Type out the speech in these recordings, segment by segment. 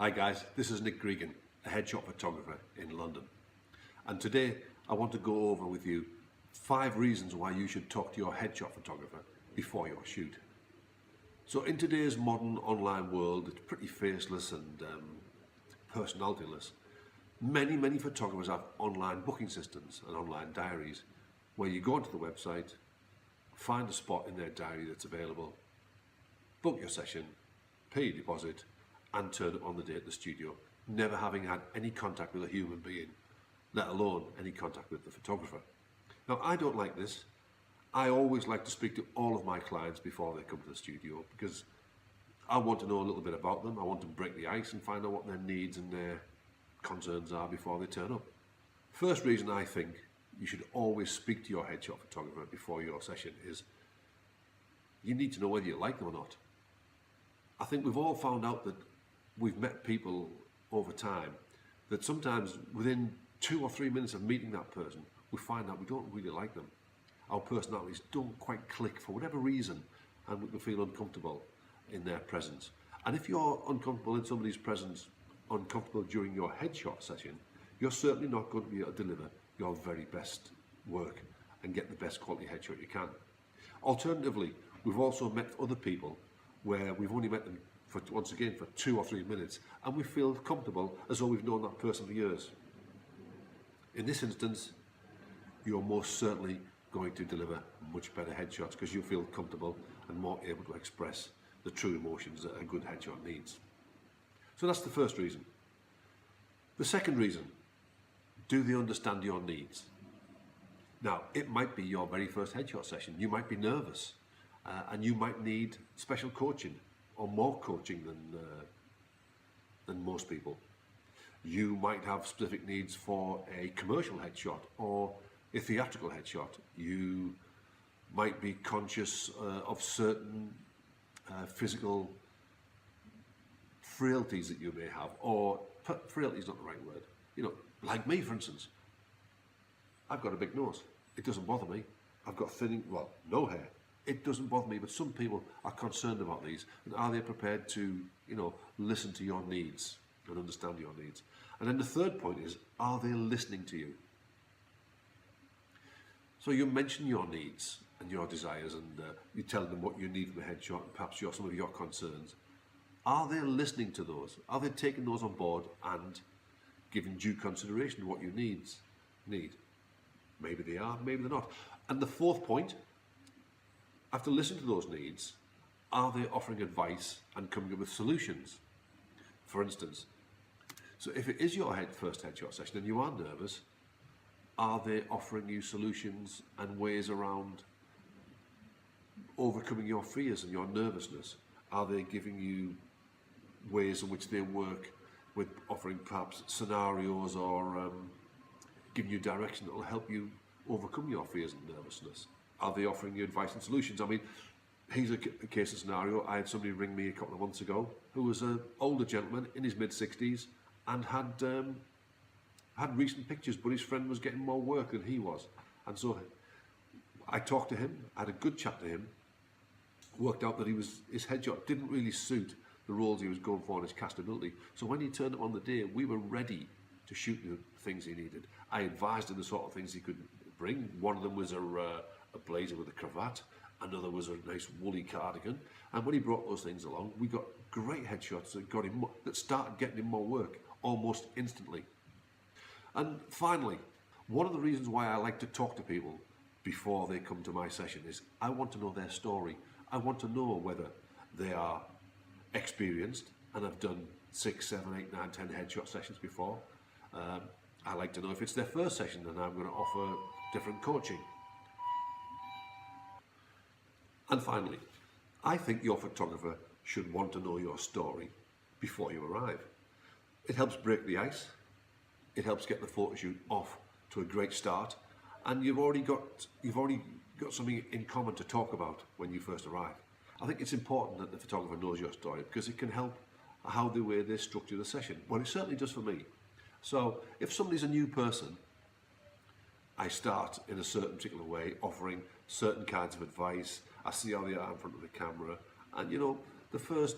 Hi guys, this is Nick Gregan, a headshot photographer in London. And today I want to go over with you 5 reasons why you should talk to your headshot photographer before your shoot. So in today's modern online world, it's pretty faceless and personalityless. Many photographers have online booking systems and online diaries where you go onto the website, find a spot in their diary that's available, book your session, pay your deposit, and turn up on the day at the studio, never having had any contact with a human being, let alone any contact with the photographer. Now, I don't like this. I always like to speak to all of my clients before they come to the studio because I want to know a little bit about them. I want to break the ice and find out what their needs and their concerns are before they turn up. First reason I think you should always speak to your headshot photographer before your session is you need to know whether you like them or not. I think we've all found out that we've met people over time that sometimes within 2 or 3 minutes of meeting that person, we find out we don't really like them. Our personalities don't quite click for whatever reason, and we can feel uncomfortable in their presence. And if you're uncomfortable in somebody's presence, uncomfortable during your headshot session, you're certainly not going to be able to deliver your very best work and get the best quality headshot you can. Alternatively, we've also met other people where we've only met them once again for 2 or 3 minutes, and we feel comfortable as though we've known that person for years. In this instance, you're most certainly going to deliver much better headshots because you feel comfortable and more able to express the true emotions that a good headshot needs. So that's the first reason. The second reason, do they understand your needs? Now, it might be your very first headshot session. You might be nervous and you might need special coaching or more coaching than most people. You might have specific needs for a commercial headshot or a theatrical headshot. You might be conscious of certain physical frailties that you may have, or frailty is not the right word. You know, like me, for instance, I've got a big nose. It doesn't bother me. I've got no hair. It doesn't bother me, but some people are concerned about these. And are they prepared to, listen to your needs and understand your needs? And then the third point is, are they listening to you? So you mention your needs and your desires, and you tell them what you need from a headshot, and perhaps some of your concerns. Are they listening to those? Are they taking those on board and giving due consideration to what you need? Maybe they are, maybe they're not. And the fourth point, after listening to those needs, are they offering advice and coming up with solutions? For instance, so if it is your first headshot session and you are nervous, are they offering you solutions and ways around overcoming your fears and your nervousness? Are they giving you ways in which they work with offering perhaps scenarios or giving you direction that will help you overcome your fears and nervousness? Are they offering you advice and solutions? I mean, here's a case of scenario. I had somebody ring me a couple of months ago who was an older gentleman in his mid-60s and had recent pictures, but his friend was getting more work than he was. And so I talked to him, had a good chat to him, worked out that his headshot didn't really suit the roles he was going for and his castability. So when he turned up on the day, we were ready to shoot the things he needed. I advised him the sort of things he could bring. One of them was a blazer with a cravat, another was a nice woolly cardigan, and when he brought those things along, we got great headshots that started getting him more work almost instantly. And finally, one of the reasons why I like to talk to people before they come to my session is I want to know their story. I want to know whether they are experienced and have done 6, 7, 8, 9, 10 headshot sessions before. I like to know if it's their first session and I'm going to offer different coaching. And finally, I think your photographer should want to know your story before you arrive. It helps break the ice, it helps get the photo shoot off to a great start, and you've already got something in common to talk about when you first arrive. I think it's important that the photographer knows your story because it can help the way they structure the session. Well, it certainly does for me. So if somebody's a new person, I start in a certain particular way, offering certain kinds of advice. I see how they are in front of the camera, and the first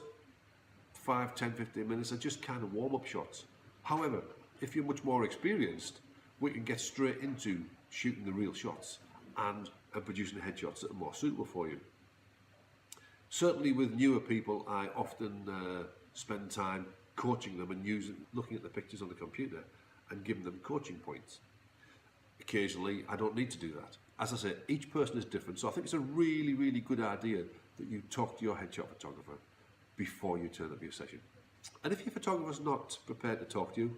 5, 10, 15 minutes are just kind of warm-up shots. However, if you're much more experienced, we can get straight into shooting the real shots and producing headshots that are more suitable for you. Certainly with newer people, I often spend time coaching them and looking at the pictures on the computer and giving them coaching points. Occasionally, I don't need to do that. As I say, each person is different, so I think it's a really, really good idea that you talk to your headshot photographer before you turn up your session. And if your photographer's not prepared to talk to you,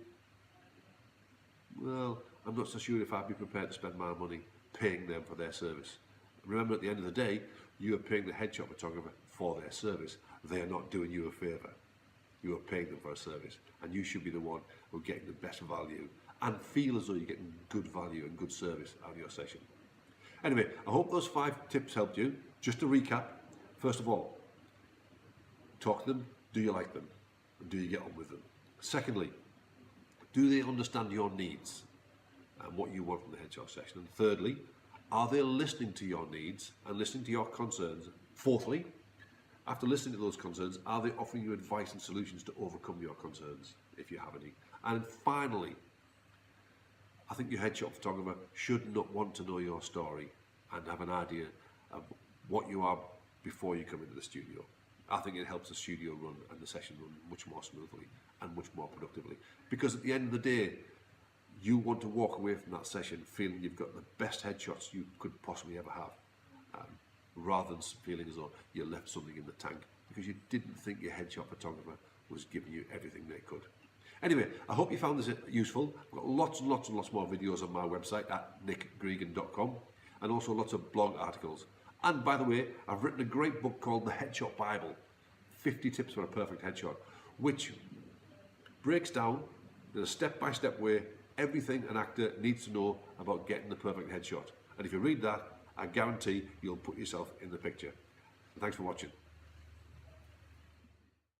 well, I'm not so sure if I'd be prepared to spend my money paying them for their service. Remember, at the end of the day, you are paying the headshot photographer for their service. They are not doing you a favour. You are paying them for a service, and you should be the one who's getting the best value and feel as though you're getting good value and good service out of your session. Anyway, I hope those 5 tips helped you. Just to recap, first of all, talk to them. Do you like them? And do you get on with them? Secondly, do they understand your needs and what you want from the headshot session? And thirdly, are they listening to your needs and listening to your concerns? Fourthly, after listening to those concerns, are they offering you advice and solutions to overcome your concerns, if you have any? And finally, I think your headshot photographer should not want to know your story and have an idea of what you are before you come into the studio. I think it helps the studio run and the session run much more smoothly and much more productively. Because at the end of the day, you want to walk away from that session feeling you've got the best headshots you could possibly ever have, rather than feeling as though you left something in the tank because you didn't think your headshot photographer was giving you everything they could. Anyway, I hope you found this useful. I've got lots and lots and lots more videos on my website at nickgregan.com, and also lots of blog articles. And by the way, I've written a great book called The Headshot Bible, 50 Tips for a Perfect Headshot, which breaks down in a step-by-step way everything an actor needs to know about getting the perfect headshot. And if you read that, I guarantee you'll put yourself in the picture. Thanks for watching.